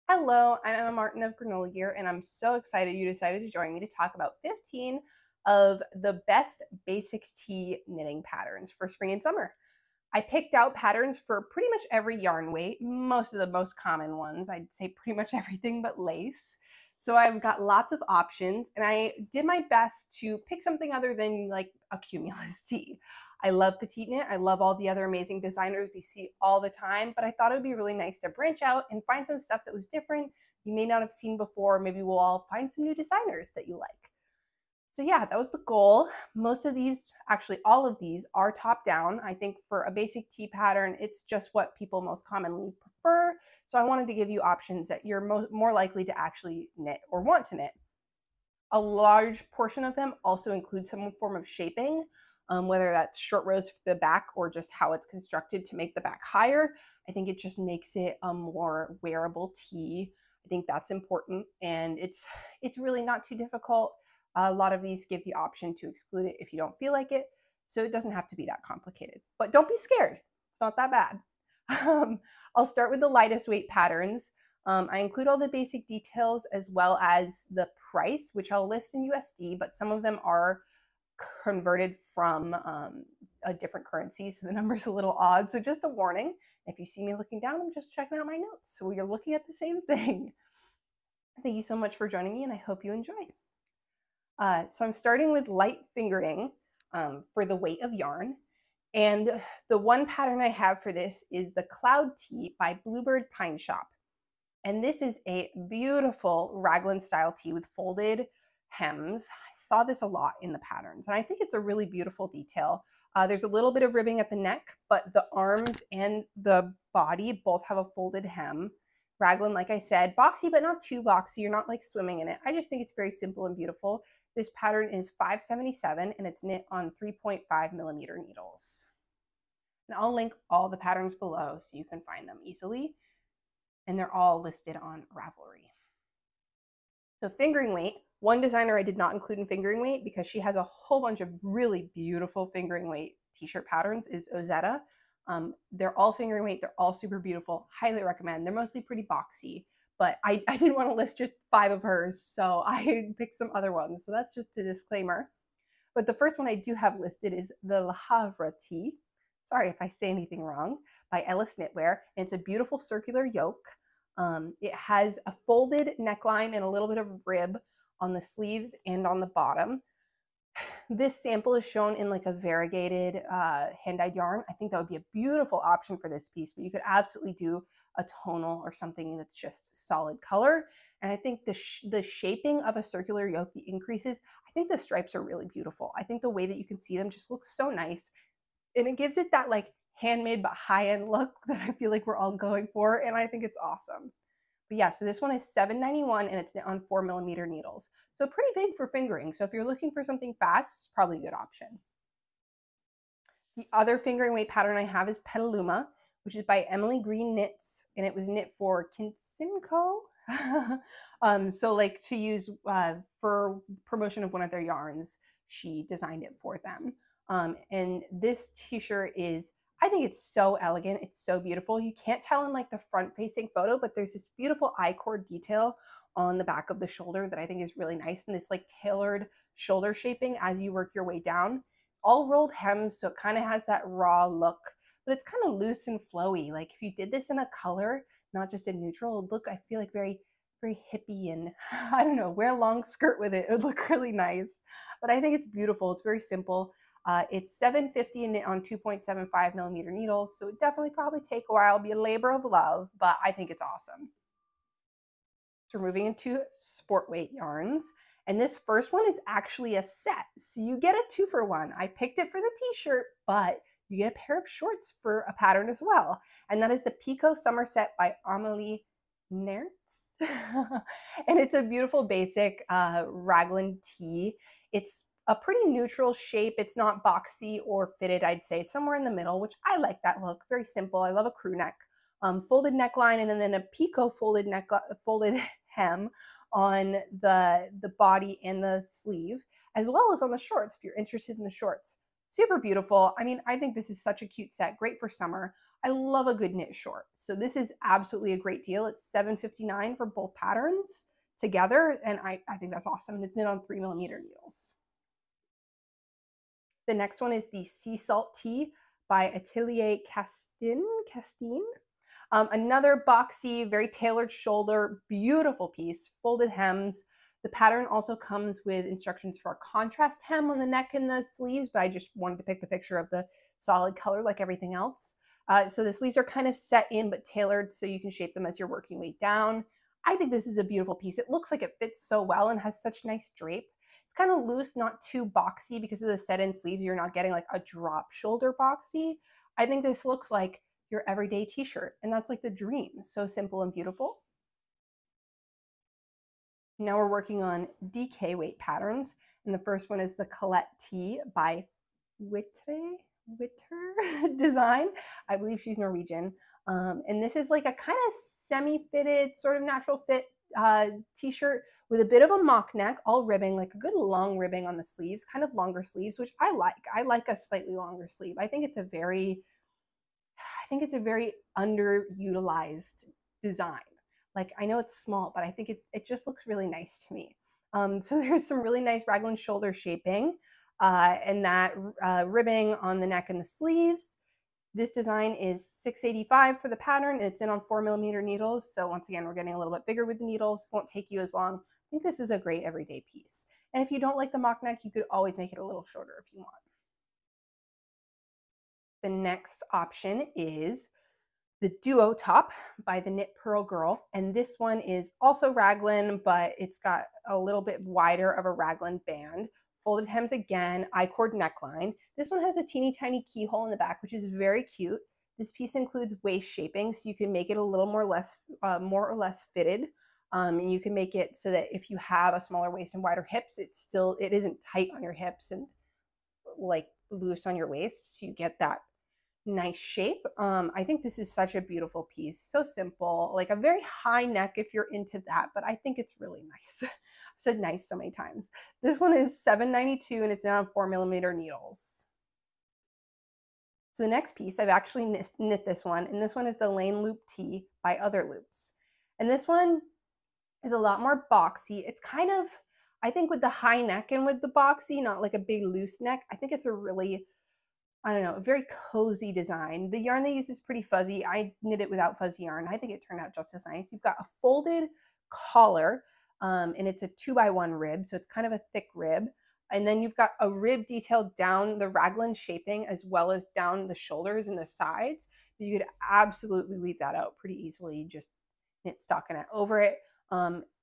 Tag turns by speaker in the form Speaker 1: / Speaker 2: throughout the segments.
Speaker 1: Hello, I'm Emma Martin of Granola Gear, and I'm so excited you decided to join me to talk about 15 of the best basic tee knitting patterns for spring and summer. I picked out patterns for pretty much every yarn weight, most of the most common ones. I'd say pretty much everything but lace. So I've got lots of options, and I did my best to pick something other than like a cumulus tee. I love petite knit. I love all the other amazing designers we see all the time, but I thought it would be really nice to branch out and find some stuff that was different you may not have seen before. Maybe we'll all find some new designers that you like. So yeah, that was the goal. Most of these, actually all of these, are top down. I think for a basic tee pattern, it's just what people most commonly prefer. So I wanted to give you options that you're more likely to actually knit or want to knit. A large portion of them also include some form of shaping, whether that's short rows for the back or just how it's constructed to make the back higher. I think it just makes it a more wearable tee. I think that's important, and it's really not too difficult. A lot of these give the option to exclude it if you don't feel like it, so it doesn't have to be that complicated. But don't be scared. It's not that bad. I'll start with the lightest weight patterns. I include all the basic details as well as the price, which I'll list in USD, but some of them are converted from a different currency, so the number's a little odd. So just a warning, if you see me looking down, I'm just checking out my notes. So you're looking at the same thing. Thank you so much for joining me, and I hope you enjoy. So I'm starting with light fingering for the weight of yarn. And the one pattern I have for this is the Cloud Tee by Bluebird Pine Shop. And this is a beautiful raglan style tee with folded hems. I saw this a lot in the patterns, and I think it's a really beautiful detail. There's a little bit of ribbing at the neck, but the arms and the body both have a folded hem. Raglan, like I said, boxy, but not too boxy. You're not like swimming in it. I just think it's very simple and beautiful. This pattern is $5.77, and it's knit on 3.5 millimeter needles. And I'll link all the patterns below so you can find them easily. And they're all listed on Ravelry. So fingering weight, one designer I did not include in fingering weight because she has a whole bunch of really beautiful fingering weight t-shirt patterns is Ozetta. They're all fingering weight. They're all super beautiful. Highly recommend. They're mostly pretty boxy, but I didn't want to list just 5 of hers, so I picked some other ones. So that's just a disclaimer. But the first one I do have listed is the Le Havre tee. Sorry if I say anything wrong, by Ellis Knitwear. And it's a beautiful circular yoke. It has a folded neckline and a little bit of rib on the sleeves and on the bottom. This sample is shown in like a variegated hand-dyed yarn. I think that would be a beautiful option for this piece, but you could absolutely do a tonal or something that's just solid color. And I think the shaping of a circular yoke, the increases, I think the stripes are really beautiful. I think the way that you can see them just looks so nice. And it gives it that like handmade but high-end look that I feel like we're all going for, and I think it's awesome. But yeah, so this one is $7.91 and it's knit on 4 millimeter needles. So pretty big for fingering. So if you're looking for something fast, it's probably a good option. The other fingering weight pattern I have is Petaluma, which is by Emily Green Knits, and it was knit for Kinsinco. So like to use for promotion of one of their yarns, she designed it for them. And this t-shirt is, I think it's so elegant. It's so beautiful. You can't tell in like the front facing photo, but there's this beautiful I-cord detail on the back of the shoulder that I think is really nice. And it's like tailored shoulder shaping as you work your way down. All rolled hems, so it kind of has that raw look, but it's kind of loose and flowy. Like if you did this in a color, not just in neutral, it would look, I feel like very hippie, and I don't know, wear a long skirt with it. It would look really nice. But I think it's beautiful. It's very simple. It's $7.50 and knit on 2.75 millimeter needles, so it definitely probably take a while, be a labor of love, but I think it's awesome. So we're moving into sport weight yarns, and this first one is actually a set, so you get a 2-for-1. I picked it for the t-shirt, but you get a pair of shorts for a pattern as well, and that is the Pico Summer Set by Amelie Nertz. And it's a beautiful basic raglan tee. It's a pretty neutral shape. It's not boxy or fitted, I'd say. It's somewhere in the middle, which I like that look. Very simple. I love a crew neck. Folded neckline, and then a Pico folded hem on the body and the sleeve, as well as on the shorts if you're interested in the shorts. Super beautiful. I mean, I think this is such a cute set. Great for summer. I love a good knit short. So this is absolutely a great deal. It's $7.59 for both patterns together. And I think that's awesome. And it's knit on 3mm needles. The next one is the Sea Salt Tee by Atelier Castine. Another boxy, very tailored shoulder, beautiful piece, folded hems. The pattern also comes with instructions for a contrast hem on the neck and the sleeves, but I just wanted to pick the picture of the solid color like everything else. So the sleeves are kind of set in but tailored so you can shape them as you're working way down. I think this is a beautiful piece. It looks like it fits so well and has such nice drape. It's kind of loose, not too boxy because of the set-in sleeves. You're not getting like a drop shoulder boxy. I think this looks like your everyday t-shirt, and that's like the dream. So simple and beautiful. Now we're working on DK weight patterns, and the first one is the Colette Tee by Witter Design. I believe she's Norwegian. And this is like a kind of semi-fitted, sort of natural fit t-shirt with a bit of a mock neck, all ribbing, like a good long ribbing on the sleeves, kind of longer sleeves, which I like. I like a slightly longer sleeve. I think it's a very underutilized design. Like, I know it's small, but I think it just looks really nice to me. So there's some really nice raglan shoulder shaping and that ribbing on the neck and the sleeves. This design is $6.85 for the pattern, and it's in on 4mm needles. So once again, we're getting a little bit bigger with the needles. Won't take you as long. I think this is a great everyday piece. And if you don't like the mock neck, you could always make it a little shorter if you want. The next option is the Duo Top by the Knit Pearl Girl. And this one is also raglan, but it's got a little bit wider of a raglan band. Folded hems again, I-cord neckline. This one has a teeny tiny keyhole in the back, which is very cute. This piece includes waist shaping, so you can make it a little more or less fitted. And you can make it so that if you have a smaller waist and wider hips, it isn't tight on your hips and like loose on your waist. So you get that nice shape. I think this is such a beautiful piece. So simple, like a very high neck if you're into that, but I think it's really nice. I've said nice so many times. This one is $7.92 and it's on 4mm needles. So the next piece, I've actually knit this one, and this one is the Lane Loop Tee by Other Loops. And this one is a lot more boxy. It's kind of, I think with the high neck and with the boxy, not like a big loose neck, I think it's a really, I don't know, a very cozy design. The yarn they use is pretty fuzzy. I knit it without fuzzy yarn. I think it turned out just as nice. You've got a folded collar, and it's a 2x1 rib, so it's kind of a thick rib. And then you've got a rib detail down the raglan shaping as well as down the shoulders and the sides. You could absolutely leave that out pretty easily. Just knit stockinette over it.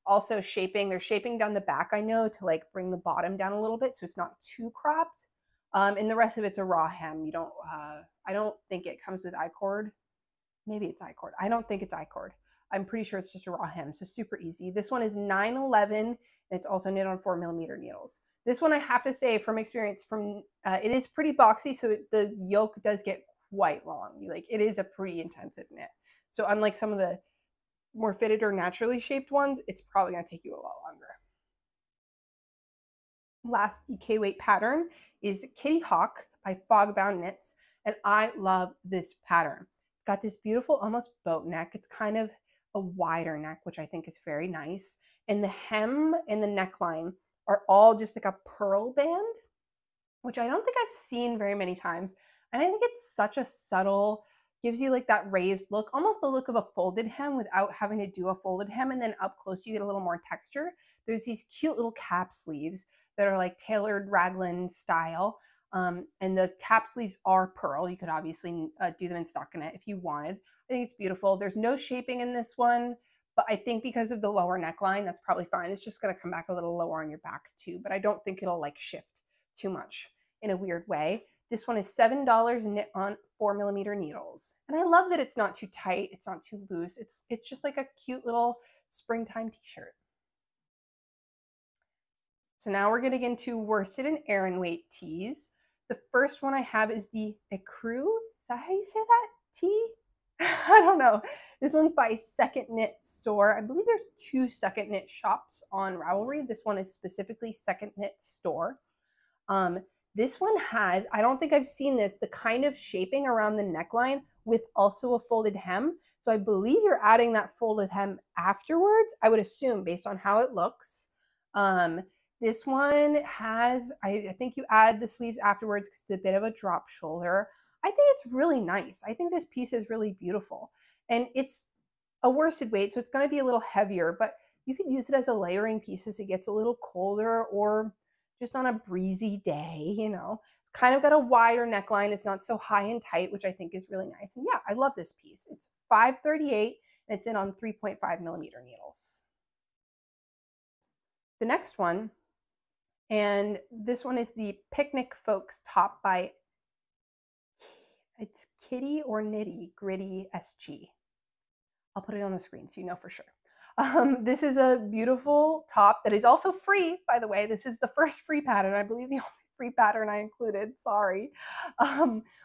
Speaker 1: Also shaping, they're shaping down the back, I know, to like bring the bottom down a little bit so it's not too cropped. And the rest of it's a raw hem. You don't, I don't think it comes with I-cord. Maybe it's I-cord. I don't think it's I-cord. I'm pretty sure it's just a raw hem, so super easy. This one is $9.11, and it's also knit on 4mm needles. This one, I have to say, from experience, it is pretty boxy, so the yoke does get quite long. It is a pretty intensive knit. So unlike some of the more fitted or naturally shaped ones, it's probably going to take you a lot longer. Last DK weight pattern is Kitty Hawk by Fogbound Knits, and I love this pattern. It's got this beautiful almost boat neck. It's kind of a wider neck, which I think is very nice. And the hem and the neckline are all just like a pearl band, which I don't think I've seen very many times. And I think it's such a subtle, gives you like that raised look, almost the look of a folded hem without having to do a folded hem. And then up close, you get a little more texture. There's these cute little cap sleeves that are like tailored raglan style. And the cap sleeves are pearl. You could obviously do them in stockinette if you wanted. I think it's beautiful. There's no shaping in this one, but I think because of the lower neckline, that's probably fine. It's just going to come back a little lower on your back too, but I don't think it'll like shift too much in a weird way. This one is $7 knit on 4mm needles. And I love that it's not too tight. It's not too loose. It's just like a cute little springtime t-shirt. So now we're getting into worsted and Aran weight tees. The first one I have is the Ecru. Is that how you say that? Tee? I don't know. This one's by Second Knit Store. I believe there's 2 Second Knit shops on Ravelry. This one is specifically Second Knit Store. This one has, I don't think I've seen this, the kind of shaping around the neckline with also a folded hem. So I believe you're adding that folded hem afterwards, I would assume, based on how it looks. This one has, I think you add the sleeves afterwards because it's a bit of a drop shoulder. I think it's really nice. I think this piece is really beautiful. And it's a worsted weight, so it's going to be a little heavier, but you could use it as a layering piece as it gets a little colder or just on a breezy day, you know. It's kind of got a wider neckline. It's not so high and tight, which I think is really nice. And yeah, I love this piece. It's $5.38 and it's in on 3.5 millimeter needles. The next one, and this one is the Picnic Folks top by, it's Kitty or Nitty Gritty SG. I'll put it on the screen so you know for sure. This is a beautiful top that is also free, by the way. This is the first free pattern. I believe the only free pattern I included, sorry.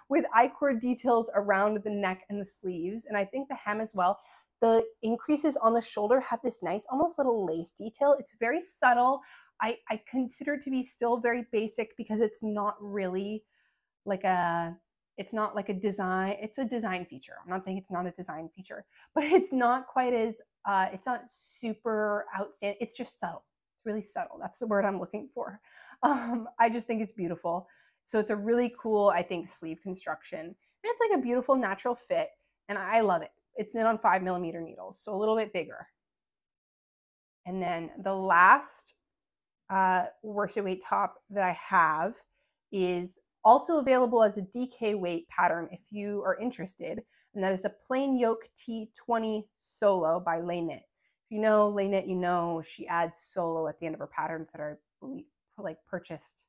Speaker 1: With I-cord details around the neck and the sleeves, and I think the hem as well. The increases on the shoulder have this nice, almost little lace detail. It's very subtle. I consider it to be still very basic because it's not really like it's not like a design, it's a design feature. I'm not saying it's not a design feature, but it's not quite as, it's not super outstanding. It's just subtle. It's really subtle. That's the word I'm looking for. I just think it's beautiful. So it's a really cool, I think, sleeve construction. And it's like a beautiful natural fit, and I love it. It's in on 5 millimeter needles, so a little bit bigger. And then the last worsted weight top that I have is also available as a DK weight pattern if you are interested, and that is a plain yoke T20 solo by Lay Knit. If you know Lay Knit, you know she adds solo at the end of her patterns that are like purchased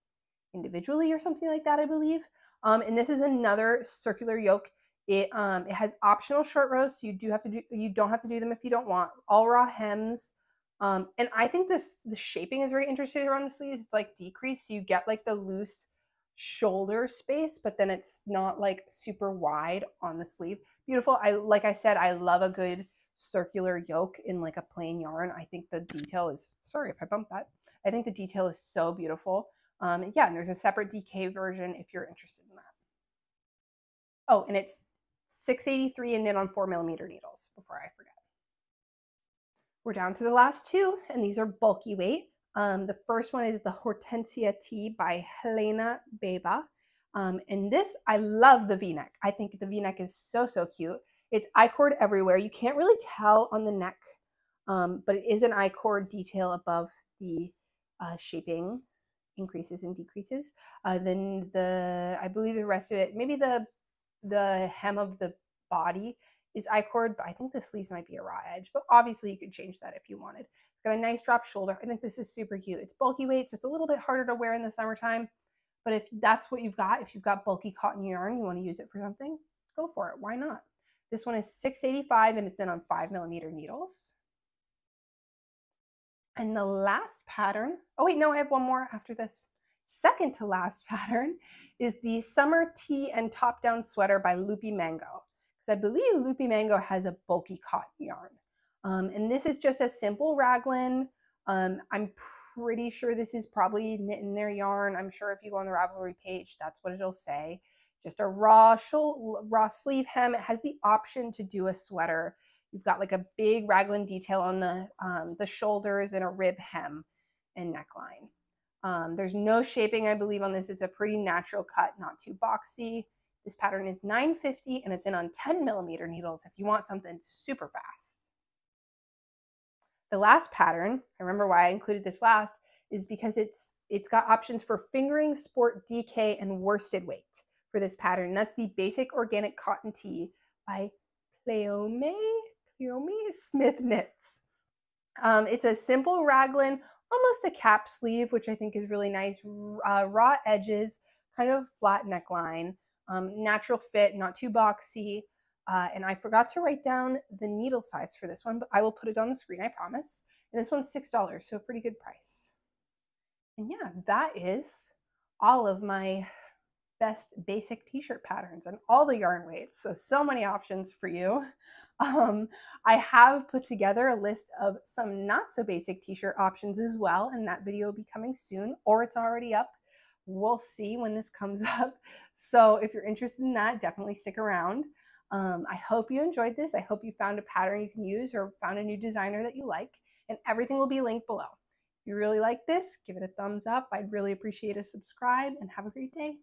Speaker 1: individually or something like that, I believe. And this is another circular yoke. It has optional short rows, so you don't have to do them if you don't want. All raw hems. And I think the shaping is very interesting around the sleeves. It's like decreased, so you get like the loose shoulder space, but then it's not like super wide on the sleeve. Beautiful. Like I said, I love a good circular yoke in like a plain yarn. I think the detail is, sorry if I bumped that. I think the detail is so beautiful. And yeah, and there's a separate DK version if you're interested in that. Oh, and it's $6.83 and knit on 4 millimeter needles before I forget. We're down to the last two, and these are bulky weight. The first one is the Hortensia Tee by Helena Beba. And this, I love the V-neck. I think the V-neck is so, so cute. It's I-cord everywhere. You can't really tell on the neck, but it is an I-cord detail above the shaping increases and decreases. Then I believe the rest of it, maybe the hem of the body is I-cord, but I think the sleeves might be a raw edge, but obviously you could change that if you wanted. It's got a nice drop shoulder. I think this is super cute. It's bulky weight, so it's a little bit harder to wear in the summertime, but if that's what you've got, if you've got bulky cotton yarn, you want to use it for something, go for it. Why not? This one is $6.85 and it's in on 5 millimeter needles. And the last pattern, oh wait, no, I have one more after this. Second to last pattern is the Summer Tee and Top Down Sweater by Loopy Mango. I believe Loopy Mango has a bulky cotton yarn. And this is just a simple raglan. I'm pretty sure this is probably knit in their yarn. I'm sure if you go on the Ravelry page, that's what it'll say. Just a raw sleeve hem. It has the option to do a sweater. You've got like a big raglan detail on the shoulders and a rib hem and neckline. There's no shaping, I believe, on this. It's a pretty natural cut, not too boxy. This pattern is $9.50 and it's in on 10 millimeter needles if you want something super fast. The last pattern, I remember why I included this last, is because it's got options for fingering, sport, DK, and worsted weight for this pattern. That's the Basic Organic Cotton Tee by Cleome Smith Knits. It's a simple raglan, almost a cap sleeve, which I think is really nice. Raw edges, kind of flat neckline. Natural fit, not too boxy. And I forgot to write down the needle size for this one, but I will put it on the screen, I promise. And this one's $6, so a pretty good price. And yeah, that is all of my best basic t-shirt patterns and all the yarn weights. So many options for you. I have put together a list of some not so basic t-shirt options as well, and that video will be coming soon, or it's already up. We'll see when this comes up. So if you're interested in that, definitely stick around. I hope you enjoyed this. I hope you found a pattern you can use or found a new designer that you like, and everything will be linked below. If you really like this, give it a thumbs up. I'd really appreciate a subscribe, and have a great day.